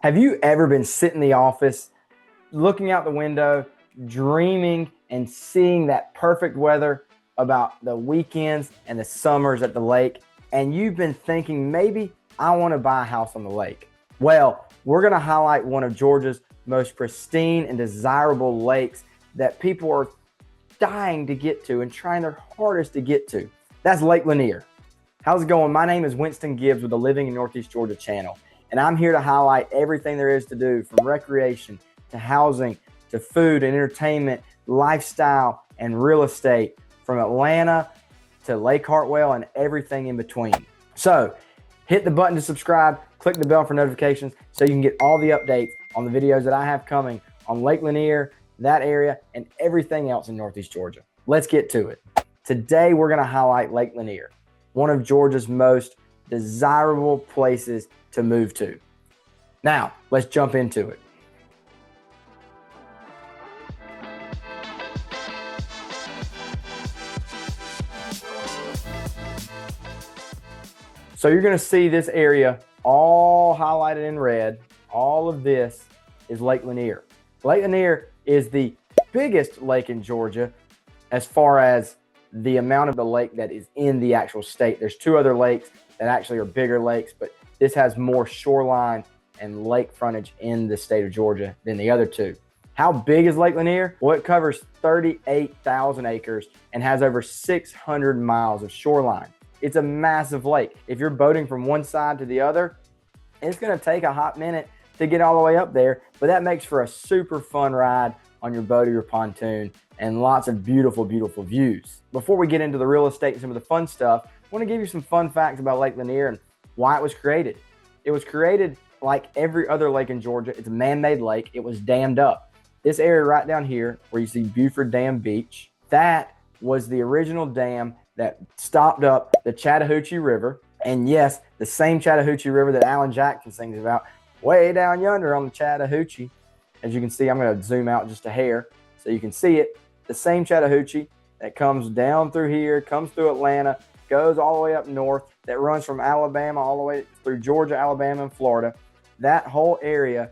Have you ever been sitting in the office, looking out the window, dreaming and seeing that perfect weather about the weekends and the summers at the lake, and you've been thinking, maybe I want to buy a house on the lake? Well, we're going to highlight one of Georgia's most pristine and desirable lakes that people are dying to get to and trying their hardest to get to. That's Lake Lanier. How's it going? My name is Winston Gibbs with the Living in Northeast Georgia channel, and I'm here to highlight everything there is to do, from recreation to housing to food and entertainment, lifestyle and real estate, from Atlanta to Lake Hartwell and everything in between. So hit the button to subscribe, click the bell for notifications so you can get all the updates on the videos that I have coming on Lake Lanier, that area, and everything else in Northeast Georgia. Let's get to it. Today we're going to highlight Lake Lanier, one of Georgia's most desirable places to move to. Now, let's jump into it. So you're going to see this area all highlighted in red. All of this is Lake Lanier. Lake Lanier is the biggest lake in Georgia as far as the amount of the lake that is in the actual state. There's two other lakes that actually are bigger lakes, but this has more shoreline and lake frontage in the state of Georgia than the other two. How big is Lake Lanier? Well, it covers 38,000 acres and has over 600 miles of shoreline. It's a massive lake. If you're boating from one side to the other, it's going to take a hot minute to get all the way up there, but that makes for a super fun ride on your boat or your pontoon and lots of beautiful, beautiful views. Before we get into the real estate and some of the fun stuff, I want to give you some fun facts about Lake Lanier and why it was created. It was created like every other lake in Georgia. It's a man-made lake. It was dammed up. This area right down here where you see Burford Dam Beach, that was the original dam that stopped up the Chattahoochee River. And yes, the same Chattahoochee River that Alan Jackson sings about, way down yonder on the Chattahoochee. As you can see, I'm going to zoom out just a hair so you can see it. The same Chattahoochee that comes down through here, comes through Atlanta, goes all the way up north, that runs from Alabama all the way through Georgia, Alabama, and Florida. That whole area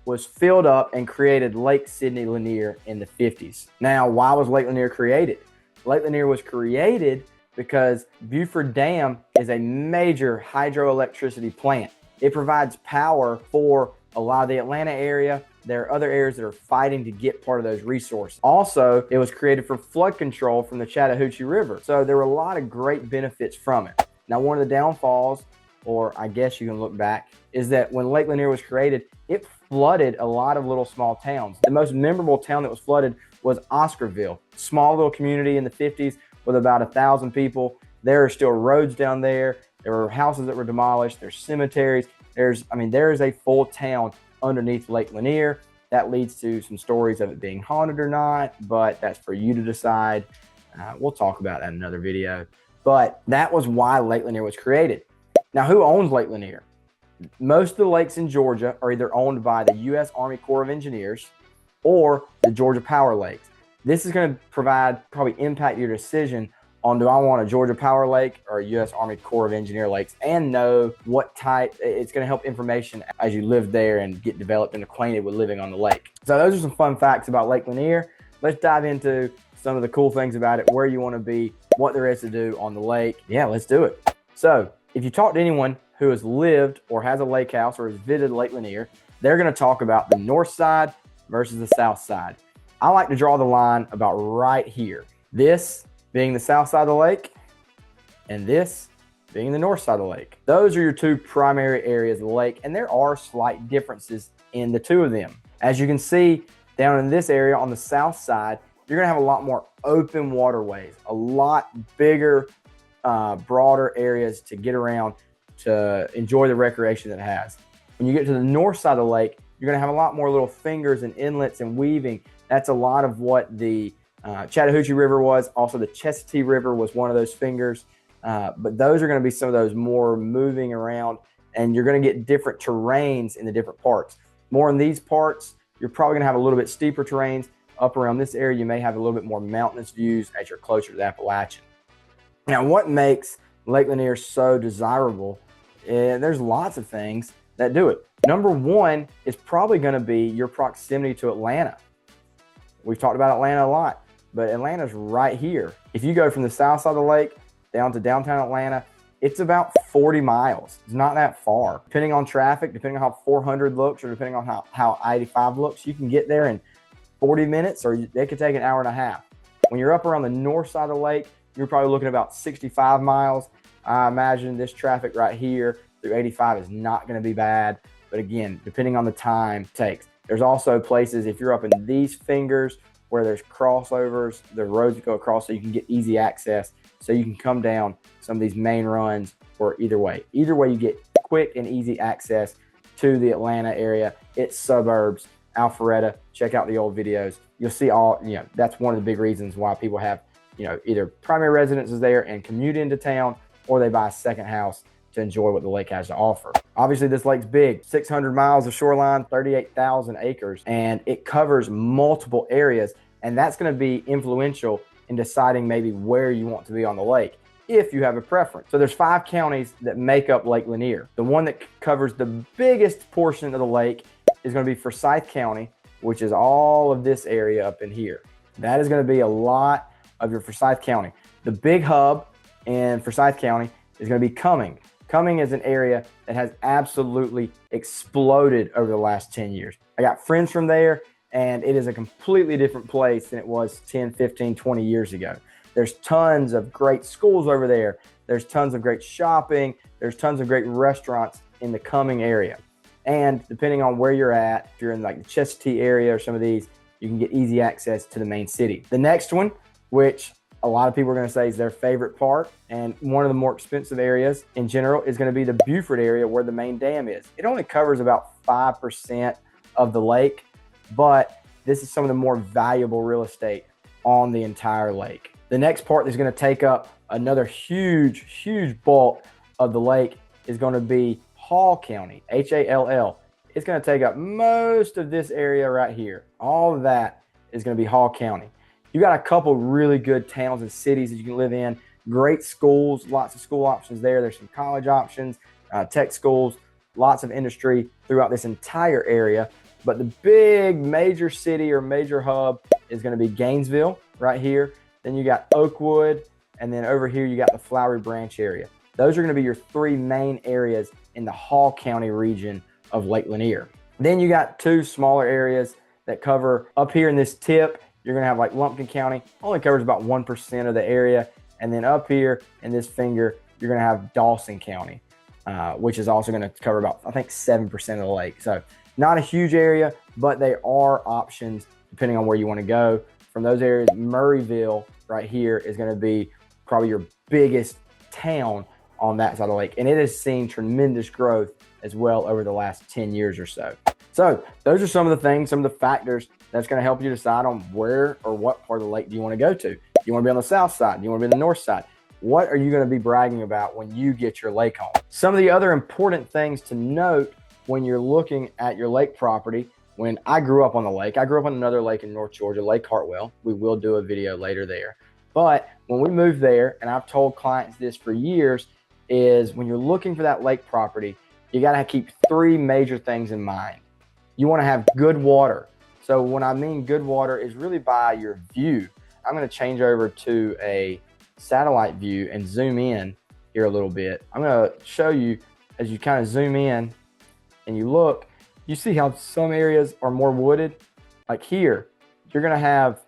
was filled up and created Lake Sidney Lanier in the 50s. Now, why was Lake Lanier created? Lake Lanier was created because Burford Dam is a major hydroelectricity plant. It provides power for a lot of the Atlanta area. There are other areas that are fighting to get part of those resources. Also, it was created for flood control from the Chattahoochee River. So there were a lot of great benefits from it. Now, one of the downfalls, or I guess you can look back, is that when Lake Lanier was created, it flooded a lot of little small towns. The most memorable town that was flooded was Oscarville, small little community in the 50s with about 1,000 people. There are still roads down there. There were houses that were demolished. There's cemeteries. There is a full town underneath Lake Lanier. That leads to some stories of it being haunted or not, but that's for you to decide. We'll talk about that in another video. But that was why Lake Lanier was created. Now, who owns Lake Lanier? Most of the lakes in Georgia are either owned by the U.S. Army Corps of Engineers or the Georgia Power Lakes. This is going to probably impact your decision on, do I want a Georgia Power Lake or a U.S. Army Corps of Engineer lakes, and know what type. It's going to help information as you live there and get developed and acquainted with living on the lake. So those are some fun facts about Lake Lanier. Let's dive into some of the cool things about it, where you want to be, what there is to do on the lake. Yeah, let's do it. So if you talk to anyone who has lived or has a lake house or has visited Lake Lanier, they're going to talk about the north side versus the south side. I like to draw the line about right here. This being the south side of the lake, and this being the north side of the lake. Those are your two primary areas of the lake, and there are slight differences in the two of them. As you can see down in this area on the south side, you're gonna have a lot more open waterways, a lot bigger, broader areas to get around to enjoy the recreation that it has. When you get to the north side of the lake, you're gonna have a lot more little fingers and inlets and weaving. That's a lot of what the Chattahoochee River was. Also, the Chestatee River was one of those fingers. But those are going to be some of those more moving around, and you're going to get different terrains in the different parts. More in these parts, you're probably going to have a little bit steeper terrains. Up around this area, you may have a little bit more mountainous views as you're closer to the Appalachian. Now, what makes Lake Lanier so desirable? There's lots of things, that do it. Number one is probably going to be your proximity to Atlanta. We've talked about Atlanta a lot, but Atlanta's right here. If you go from the south side of the lake down to downtown Atlanta, it's about 40 miles. It's not that far. Depending on traffic, depending on how 400 looks, or depending on how I-85 looks, you can get there in 40 minutes, or they could take an hour and a half. When you're up around the north side of the lake, you're probably looking at about 65 miles. I imagine this traffic right here through 85 is not going to be bad. But again, depending on the time it takes. There's also places, if you're up in these fingers where there's crossovers, the roads that go across, so you can get easy access. So you can come down some of these main runs, or either way. Either way, you get quick and easy access to the Atlanta area, its suburbs, Alpharetta. Check out the old videos. You'll see all, that's one of the big reasons why people have, either primary residences there and commute into town, or they buy a second house to enjoy what the lake has to offer. Obviously, this lake's big, 600 miles of shoreline, 38,000 acres, and it covers multiple areas. And that's going to be influential in deciding maybe where you want to be on the lake, if you have a preference. So there's 5 counties that make up Lake Lanier. The one that covers the biggest portion of the lake is going to be Forsyth County, which is all of this area up in here. That is going to be a lot of your Forsyth County. The big hub in Forsyth County is going to be Cumming. Cumming is an area that has absolutely exploded over the last 10 years. I got friends from there, and it is a completely different place than it was 10, 15, 20 years ago. There's tons of great schools over there. There's tons of great shopping. There's tons of great restaurants in the Cumming area. And depending on where you're at, if you're in like the Chestatee area or some of these, you can get easy access to the main city. The next one, which a lot of people are going to say is their favorite part, and one of the more expensive areas in general, is going to be the Burford area where the main dam is. It only covers about 5% of the lake, but this is some of the more valuable real estate on the entire lake. The next part that's going to take up another huge bulk of the lake is going to be Hall County, Hall. It's going to take up most of this area right here. All of that is going to be Hall County. You got a couple really good towns and cities that you can live in. Great schools, lots of school options there. There's some college options, tech schools, lots of industry throughout this entire area. But the big major city or major hub is going to be Gainesville right here. Then you got Oakwood, and then over here you got the Flowery Branch area. Those are going to be your 3 main areas in the Hall County region of Lake Lanier. Then you got 2 smaller areas that cover up here in this tip. You're going to have like Lumpkin County, only covers about 1% of the area. And then up here in this finger, you're going to have Dawson County, which is also going to cover about, I think, 7% of the lake. So not a huge area, but they are options depending on where you want to go. From those areas, Murrayville right here is going to be probably your biggest town on that side of the lake. And it has seen tremendous growth as well over the last 10 years or so. So those are some of the things, some of the factors that's going to help you decide on where or what part of the lake do you want to go to. Do you want to be on the south side? Do you want to be on the north side? What are you going to be bragging about when you get your lake home? Some of the other important things to note when you're looking at your lake property. When I grew up on the lake, I grew up on another lake in North Georgia, Lake Hartwell. We will do a video later there. But when we moved there, and I've told clients this for years, is when you're looking for that lake property, you got to keep 3 major things in mind. You want to have good water. So when I mean good water is really by your view. I'm going to change over to a satellite view and zoom in here a little bit. I'm going to show you as you kind of zoom in and you look, you see how some areas are more wooded. Like here, you're going to have,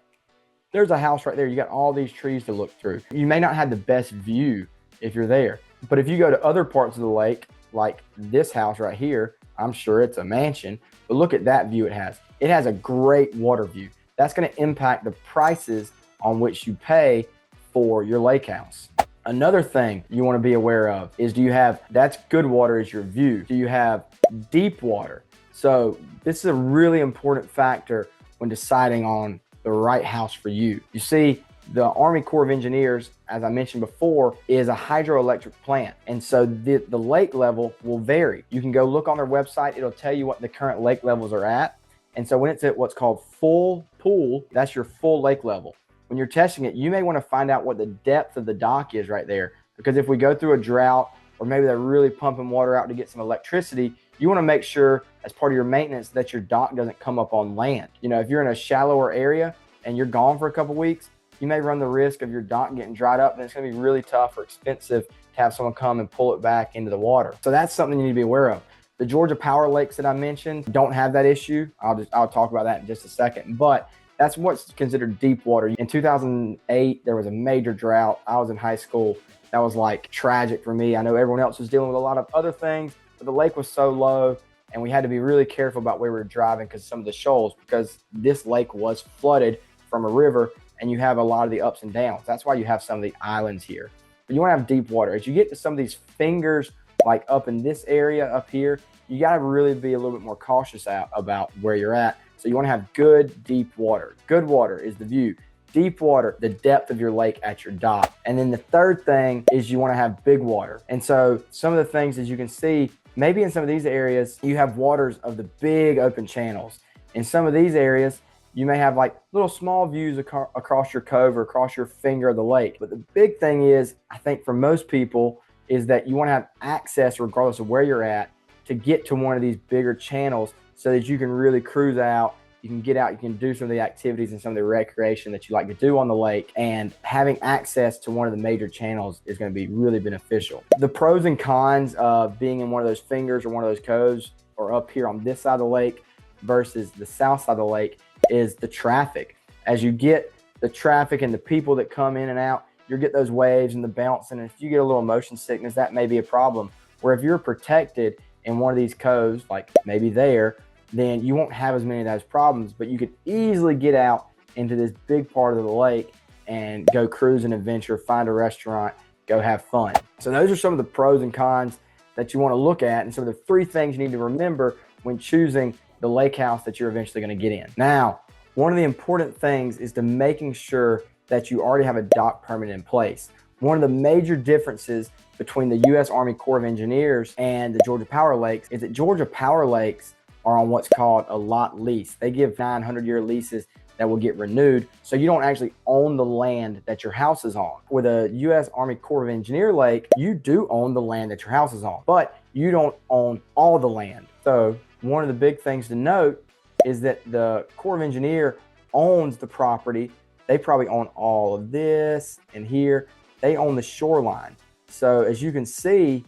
there's a house right there. You got all these trees to look through. You may not have the best view if you're there, but if you go to other parts of the lake, like this house right here, I'm sure it's a mansion, but look at that view it has. It has a great water view. That's going to impact the prices on which you pay for your lake house. Another thing you want to be aware of is, do you have, that's good water is your view. Do you have deep water? So this is a really important factor when deciding on the right house for you. You see, the Army Corps of Engineers, as I mentioned before, is a hydroelectric plant. And so the lake level will vary. You can go look on their website. It'll tell you what the current lake levels are at. And so when it's at what's called full pool, that's your full lake level. When you're testing it, you may want to find out what the depth of the dock is right there. Because if we go through a drought, or maybe they're really pumping water out to get some electricity, you want to make sure as part of your maintenance that your dock doesn't come up on land. You know, if you're in a shallower area and you're gone for a couple weeks, you may run the risk of your dock getting dried up, and it's going to be really tough or expensive to have someone come and pull it back into the water. So that's something you need to be aware of. The Georgia Power Lakes that I mentioned don't have that issue. I'll talk about that in just a second, but that's what's considered deep water. In 2008, there was a major drought. I was in high school. That was like tragic for me. I know everyone else was dealing with a lot of other things, but the lake was so low and we had to be really careful about where we were driving because some of the shoals, because this lake was flooded from a river and you have a lot of the ups and downs. That's why you have some of the islands here. But you want to have deep water. As you get to some of these fingers, like up in this area up here, you got to really be a little bit more cautious about where you're at. So you want to have good, deep water. Good water is the view. Deep water, the depth of your lake at your dock. And then the third thing is you want to have big water. And so some of the things, as you can see, maybe in some of these areas, you have waters of the big open channels. In some of these areas, you may have like little small views across your cove or across your finger of the lake. But the big thing is, I think for most people, is that you want to have access, regardless of where you're at, to get to one of these bigger channels so that you can really cruise out. You can get out, you can do some of the activities and some of the recreation that you like to do on the lake, and having access to one of the major channels is going to be really beneficial. The pros and cons of being in one of those fingers or one of those coves or up here on this side of the lake versus the south side of the lake is the traffic. As you get the traffic and the people that come in and out, you'll get those waves and the bouncing, and if you get a little motion sickness, that may be a problem. Where if you're protected in one of these coves, like maybe there, then you won't have as many of those problems, but you could easily get out into this big part of the lake and go cruise and adventure, find a restaurant, go have fun. So those are some of the pros and cons that you want to look at, and some of the 3 things you need to remember when choosing the lake house that you're eventually going to get in. Now, one of the important things is to making sure that you already have a dock permit in place. One of the major differences between the U.S. Army Corps of Engineers and the Georgia Power Lakes is that Georgia Power Lakes are on what's called a lot lease. They give 900-year leases that will get renewed, so you don't actually own the land that your house is on. With a U.S. Army Corps of Engineer lake, you do own the land that your house is on, but you don't own all the land. So one of the big things to note is that the Corps of Engineer owns the property. They probably own all of this and here. They own the shoreline. So as you can see,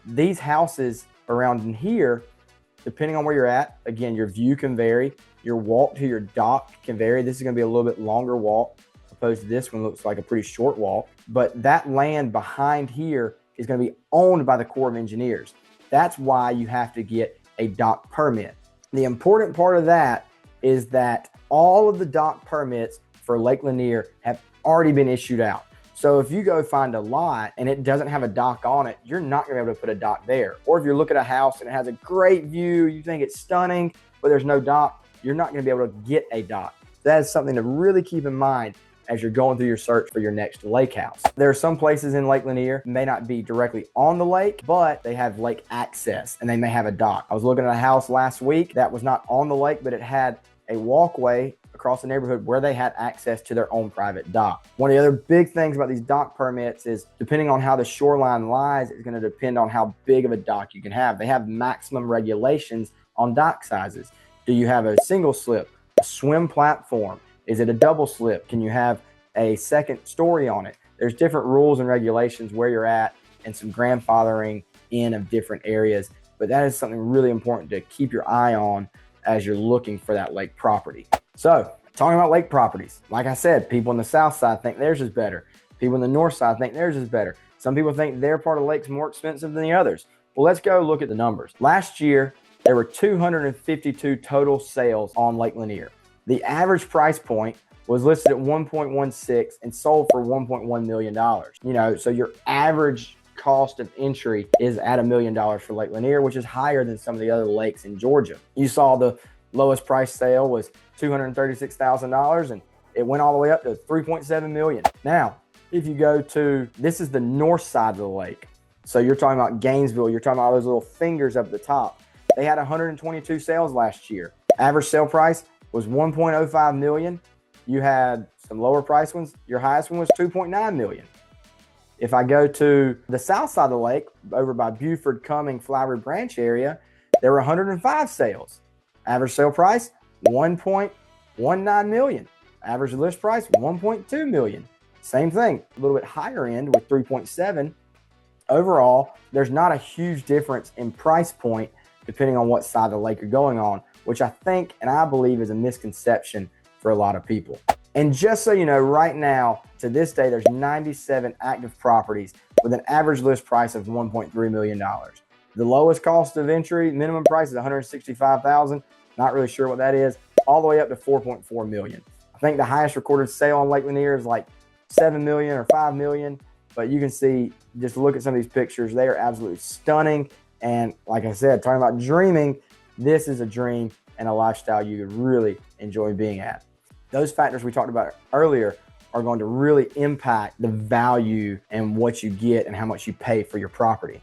these houses around in here, depending on where you're at, again, your view can vary. Your walk to your dock can vary. This is going to be a little bit longer walk opposed to this one looks like a pretty short walk. But that land behind here is going to be owned by the Corps of Engineers. That's why you have to get a dock permit. The important part of that is that all of the dock permits for Lake Lanier have already been issued out. So if you go find a lot and it doesn't have a dock on it, you're not going to be able to put a dock there. Or if you're looking at a house and it has a great view, you think it's stunning, but there's no dock, you're not going to be able to get a dock. That is something to really keep in mind as you're going through your search for your next lake house. There are some places in Lake Lanier may not be directly on the lake, but they have lake access and they may have a dock. I was looking at a house last week that was not on the lake, but it had a walkway across the neighborhood where they had access to their own private dock. One of the other big things about these dock permits is depending on how the shoreline lies, it's going to depend on how big of a dock you can have. They have maximum regulations on dock sizes. Do you have a single slip, a swim platform? Is it a double slip? Can you have a second story on it? There's different rules and regulations where you're at and some grandfathering in of different areas, but that is something really important to keep your eye on as you're looking for that lake property. So talking about lake properties, like I said, people on the south side think theirs is better. People on the north side think theirs is better. Some people think their part of the lake's more expensive than the others. Well, let's go look at the numbers. Last year, there were 252 total sales on Lake Lanier. The average price point was listed at 1.16 and sold for $1.1 million. You know, so your average cost of entry is at $1 million for Lake Lanier, which is higher than some of the other lakes in Georgia. You saw the lowest price sale was $236,000 and it went all the way up to $3.7 million. Now, if you go to, this is the north side of the lake. So you're talking about Gainesville, you're talking about all those little fingers up at the top. They had 122 sales last year. Average sale price was $1.05 million. You had some lower price ones. Your highest one was $2.9 million. If I go to the south side of the lake, over by Burford, Cumming, Flowery Branch area, there were 105 sales. Average sale price, 1.19 million. Average list price, 1.2 million. Same thing, a little bit higher end with 3.7. Overall, there's not a huge difference in price point depending on what side of the lake you're going on, which I think and I believe is a misconception for a lot of people. And just so you know, right now, to this day, there's 97 active properties with an average list price of $1.3 million. The lowest cost of entry, minimum price is $165,000. Not really sure what that is, all the way up to $4.4 million. I think the highest recorded sale on Lake Lanier is like $7 million or $5 million. But you can see, just look at some of these pictures. They are absolutely stunning. And like I said, talking about dreaming, this is a dream and a lifestyle you could really enjoy being at. Those factors we talked about earlier are going to really impact the value and what you get and how much you pay for your property.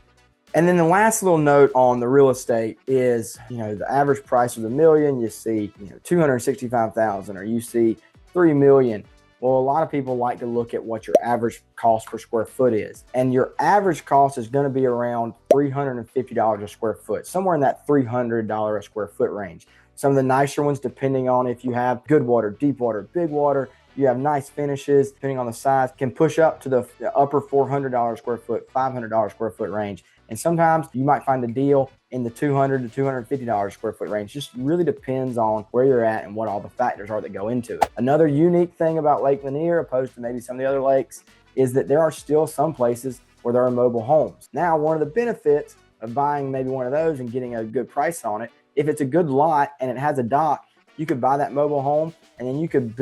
And then the last little note on the real estate is, the average price was $1 million. You see, $265,000, or you see $3 million. Well, a lot of people like to look at what your average cost per square foot is. And your average cost is going to be around $350 a square foot, somewhere in that $300 a square foot range. Some of the nicer ones, depending on if you have good water, deep water, big water, you have nice finishes, depending on the size, can push up to the upper $400 square foot, $500 square foot range. And sometimes you might find a deal in the $200 to $250 square foot range. Just really depends on where you're at and what all the factors are that go into it. Another unique thing about Lake Lanier, opposed to maybe some of the other lakes, is that there are still some places where there are mobile homes. Now, one of the benefits of buying maybe one of those and getting a good price on it, if it's a good lot and it has a dock, you could buy that mobile home and then you could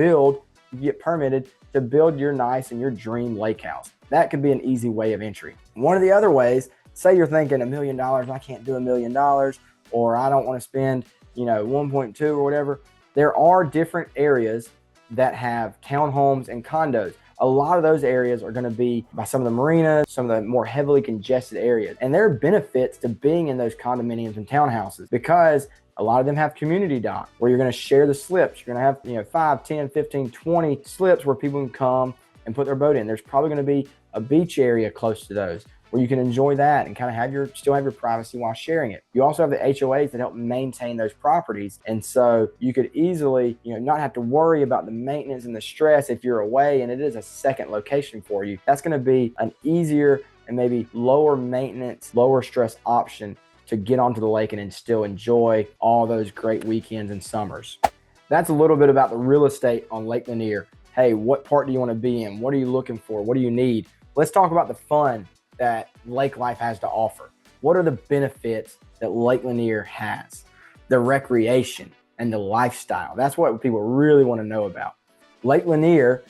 get permitted to build your nice and your dream lake house. That could be an easy way of entry. One of the other ways, say you're thinking $1 million, I can't do $1 million, or I don't want to spend, 1.2 or whatever. There are different areas that have townhomes and condos. A lot of those areas are going to be by some of the marinas, some of the more heavily congested areas. And there are benefits to being in those condominiums and townhouses because a lot of them have community dock where you're going to share the slips. You're going to have, 5, 10, 15, 20 slips where people can come and put their boat in. There's probably going to be a beach area close to those where you can enjoy that and kind of still have your privacy while sharing it. You also have the HOAs that help maintain those properties. And so you could easily, not have to worry about the maintenance and the stress if you're away and it is a second location for you. That's going to be an easier and maybe lower maintenance, lower stress option to get onto the lake and still enjoy all those great weekends and summers. That's a little bit about the real estate on Lake Lanier. Hey, what part do you want to be in? What are you looking for? What do you need? Let's talk about the fun that lake life has to offer. What are the benefits that Lake Lanier has? The recreation and the lifestyle. That's what people really want to know about. Lake Lanier,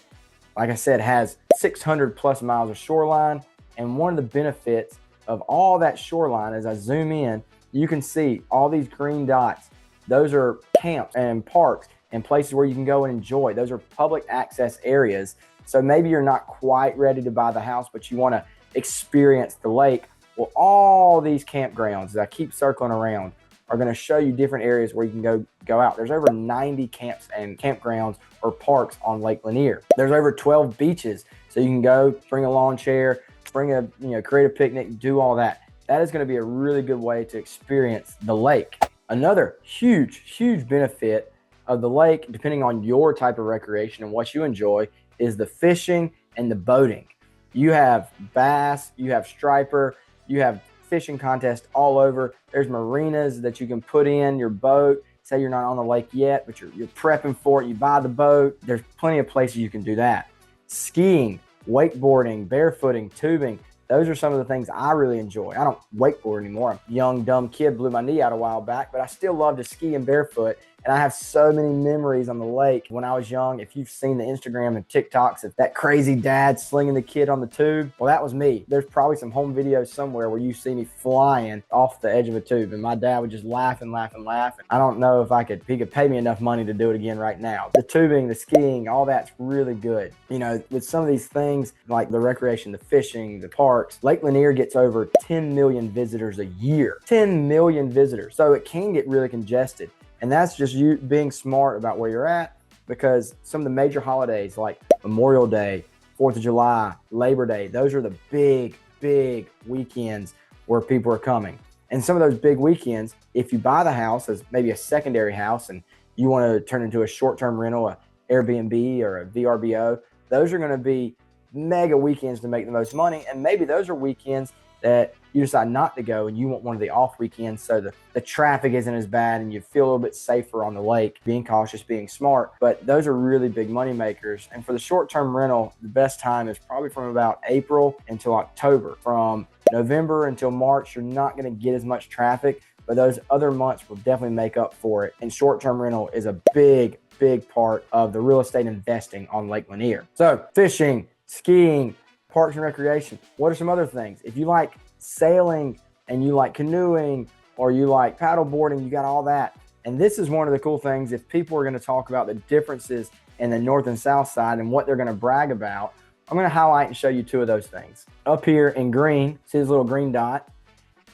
like I said, has 600 plus miles of shoreline. And one of the benefits of all that shoreline, as I zoom in, you can see all these green dots. Those are camps and parks and places where you can go and enjoy. Those are public access areas. So maybe you're not quite ready to buy the house, but you want to experience the lake. Well, all these campgrounds that I keep circling around are going to show you different areas where you can go out. There's over 90 camps and campgrounds or parks on Lake Lanier. There's over 12 beaches. So you can go bring a lawn chair, bring create a picnic, do all that. That is going to be a really good way to experience the lake. Another huge benefit of the lake, depending on your type of recreation and what you enjoy, is the fishing and the boating. You have bass, you have striper, you have fishing contests all over. There's marinas that you can put in your boat. Say you're not on the lake yet, but you're prepping for it. You buy the boat. There's plenty of places you can do that. Skiing, wakeboarding, barefooting, tubing. Those are some of the things I really enjoy. I don't wakeboard anymore. I'm a young, dumb kid, blew my knee out a while back, but I still love to ski and barefoot. And I have so many memories on the lake when I was young. If you've seen the Instagram and TikToks of that crazy dad slinging the kid on the tube, well, that was me. There's probably some home videos somewhere where you see me flying off the edge of a tube and my dad would just laugh and laugh and laugh. I don't know if he could pay me enough money to do it again right now. The tubing, the skiing, all that's really good. With some of these things like the recreation, the fishing, the parks, Lake Lanier gets over 10 million visitors a year. 10 million visitors. So it can get really congested. And that's just you being smart about where you're at, because some of the major holidays like Memorial Day, 4th of July, Labor Day, those are the big weekends where people are coming. And some of those big weekends, if you buy the house as maybe a secondary house and you want to turn into a short-term rental, a Airbnb or a VRBO, those are going to be mega weekends to make the most money. And maybe those are weekends that you decide not to go and you want one of the off weekends so the traffic isn't as bad and you feel a little bit safer on the lake, being cautious, being smart. But those are really big money makers. And for the short-term rental, the best time is probably from about April until October. From November until March, you're not going to get as much traffic, but those other months will definitely make up for it. And short-term rental is a big part of the real estate investing on Lake Lanier. So fishing, skiing, parks and recreation. What are some other things? If you like sailing and you like canoeing or you like paddle boarding, you got all that. And this is one of the cool things. If people are going to talk about the differences in the north and south side and what they're going to brag about, I'm going to highlight and show you two of those things. Up here in green, see this little green dot,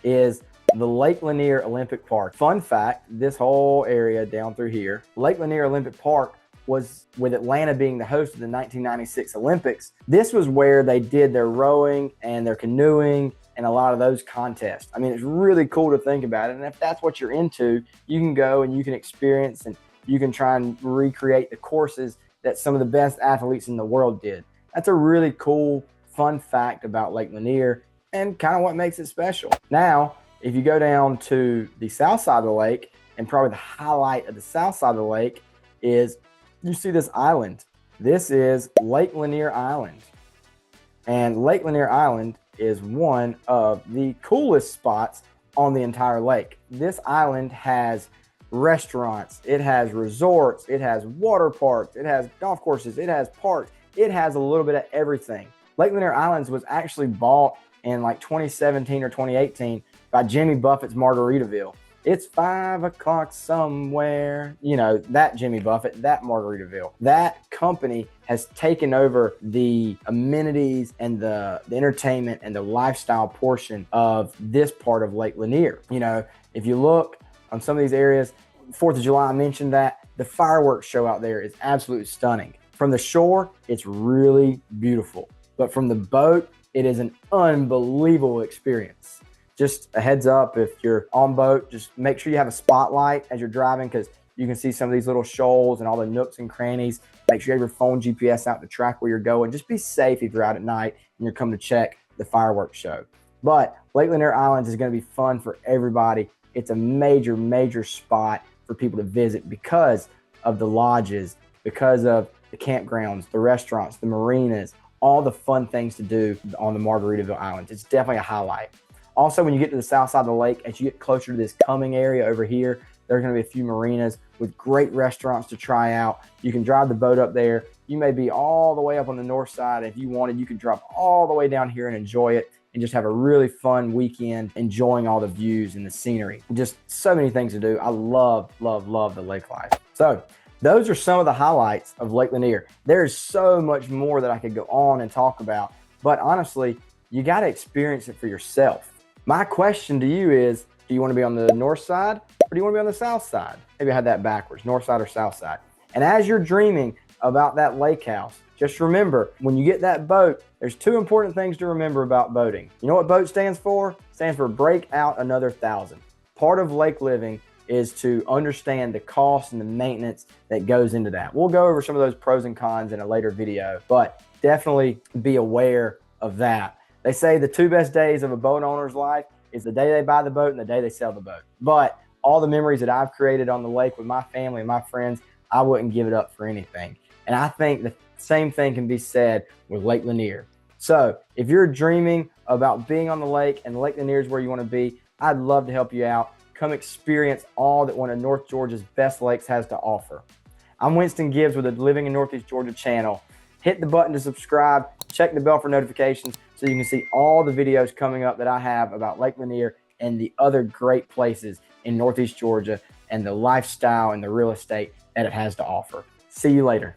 is the Lake Lanier Olympic Park. Fun fact, this whole area down through here, Lake Lanier Olympic Park was, with Atlanta being the host of the 1996 Olympics, this was where they did their rowing and their canoeing and a lot of those contests. I mean, it's really cool to think about it. And if that's what you're into, you can go and you can experience and you can try and recreate the courses that some of the best athletes in the world did. That's a really cool, fun fact about Lake Lanier and kind of what makes it special. Now, if you go down to the south side of the lake, and probably the highlight of the south side of the lake is you see this island. This is Lake Lanier Island. And Lake Lanier Island is one of the coolest spots on the entire lake. This island has restaurants, it has resorts, it has water parks, it has golf courses, it has parks, it has a little bit of everything. Lake Lanier Islands was actually bought in like 2017 or 2018 by Jimmy Buffett's Margaritaville. It's 5 o'clock somewhere, you know, that Jimmy Buffett, that Margaritaville. That company has taken over the amenities and the entertainment and the lifestyle portion of this part of Lake Lanier. You know, if you look on some of these areas, 4th of July, I mentioned that, the fireworks show out there is absolutely stunning. From the shore, it's really beautiful. But from the boat, it is an unbelievable experience. Just a heads up, if you're on boat, just make sure you have a spotlight as you're driving because you can see some of these little shoals and all the nooks and crannies. Make sure you have your phone GPS out to track where you're going. Just be safe if you're out at night and you're coming to check the fireworks show. But Lake Lanier Islands is going to be fun for everybody. It's a major spot for people to visit because of the lodges, because of the campgrounds, the restaurants, the marinas, all the fun things to do on the Margaritaville Islands. It's definitely a highlight. Also, when you get to the south side of the lake, as you get closer to this coming area over here, there are going to be a few marinas with great restaurants to try out. You can drive the boat up there. You may be all the way up on the north side. If you wanted, you could drop all the way down here and enjoy it and just have a really fun weekend enjoying all the views and the scenery. Just so many things to do. I love the lake life. So those are some of the highlights of Lake Lanier. There's so much more that I could go on and talk about, but honestly, you got to experience it for yourself. My question to you is, do you want to be on the north side or do you want to be on the south side? Maybe I had that backwards, north side or south side. And as you're dreaming about that lake house, just remember, when you get that boat, there's 2 important things to remember about boating. You know what boat stands for? It stands for break out another 1,000. Part of lake living is to understand the cost and the maintenance that goes into that. We'll go over some of those pros and cons in a later video, but definitely be aware of that. They say the 2 best days of a boat owner's life is the day they buy the boat and the day they sell the boat. But all the memories that I've created on the lake with my family and my friends, I wouldn't give it up for anything. And I think the same thing can be said with Lake Lanier. So if you're dreaming about being on the lake and Lake Lanier is where you want to be, I'd love to help you out. Come experience all that one of North Georgia's best lakes has to offer. I'm Winston Gibbs with the Living in Northeast Georgia channel. Hit the button to subscribe, check the bell for notifications so you can see all the videos coming up that I have about Lake Lanier and the other great places in Northeast Georgia and the lifestyle and the real estate that it has to offer. See you later.